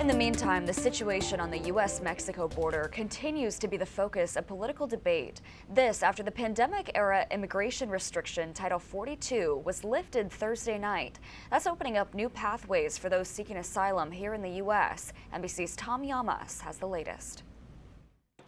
In the meantime, the situation on the U.S.-Mexico border continues to be the focus of political debate. This after the pandemic-era immigration restriction Title 42 was lifted Thursday night. That's opening up new pathways for those seeking asylum here in the U.S. NBC's Tom Llamas has the latest.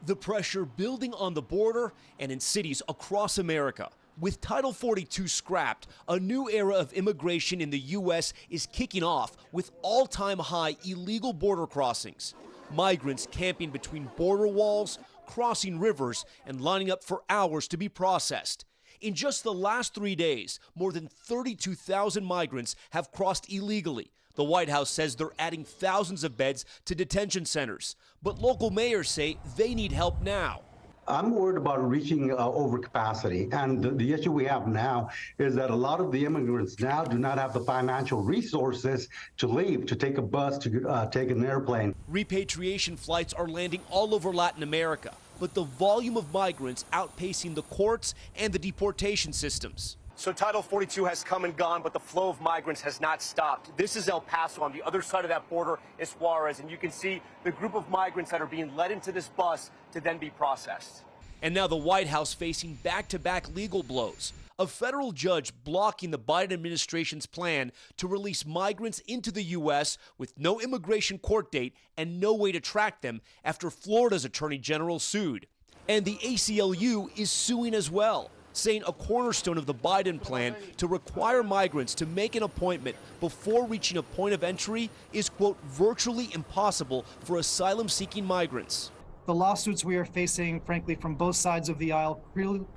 The pressure building on the border and in cities across America. With Title 42 scrapped, a new era of immigration in the U.S. is kicking off with all-time high illegal border crossings. Migrants camping between border walls, crossing rivers, and lining up for hours to be processed. In just the last 3 days, more than 32,000 migrants have crossed illegally. The White House says they're adding thousands of beds to detention centers, but local mayors say they need help now. I'm worried about reaching overcapacity, and the issue we have now is that a lot of the immigrants now do not have the financial resources to leave, to take a bus, to take an airplane. Repatriation flights are landing all over Latin America, but the volume of migrants outpacing the courts and the deportation systems. So Title 42 has come and gone, but the flow of migrants has not stopped. This is El Paso. On the other side of that border is Juarez, and you can see the group of migrants that are being led into this bus to then be processed. And now the White House facing back-to-back legal blows. A federal judge blocking the Biden administration's plan to release migrants into the U.S. with no immigration court date and no way to track them after Florida's attorney general sued. And the ACLU is suing as well, saying a cornerstone of the Biden plan to require migrants to make an appointment before reaching a point of entry is, quote, virtually impossible for asylum-seeking migrants. The lawsuits we are facing, frankly, from both sides of the aisle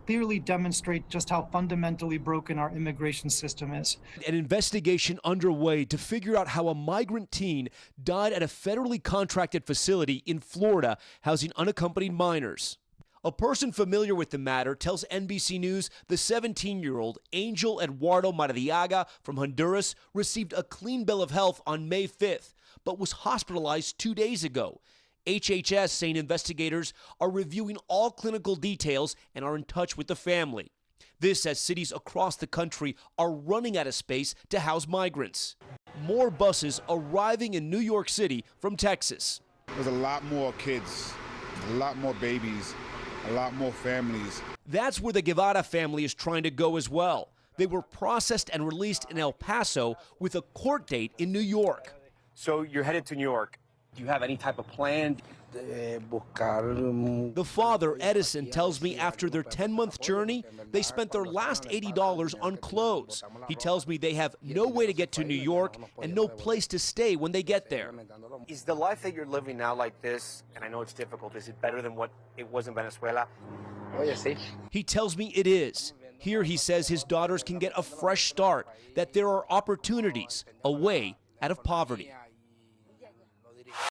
clearly demonstrate just how fundamentally broken our immigration system is. An investigation underway to figure out how a migrant teen died at a federally contracted facility in Florida housing unaccompanied minors. A person familiar with the matter tells NBC News the 17-year-old Angel Eduardo Maradiaga from Honduras received a clean bill of health on May 5th, but was hospitalized 2 days ago. HHS saying investigators are reviewing all clinical details and are in touch with the family. This as cities across the country are running out of space to house migrants. More buses arriving in New York City from Texas. There's a lot more kids, a lot more babies, a lot more families. That's where the Guevara family is trying to go as well. They were processed and released in El Paso with a court date in New York. So you're headed to New York. Do you have any type of plan? The father, Edison, tells me after their 10-month journey, they spent their last $80 on clothes. He tells me they have no way to get to New York and no place to stay when they get there. Is the life that you're living now like this, and I know it's difficult, is it better than what it was in Venezuela? He tells me it is. Here he says his daughters can get a fresh start, that there are opportunities, a way out of poverty.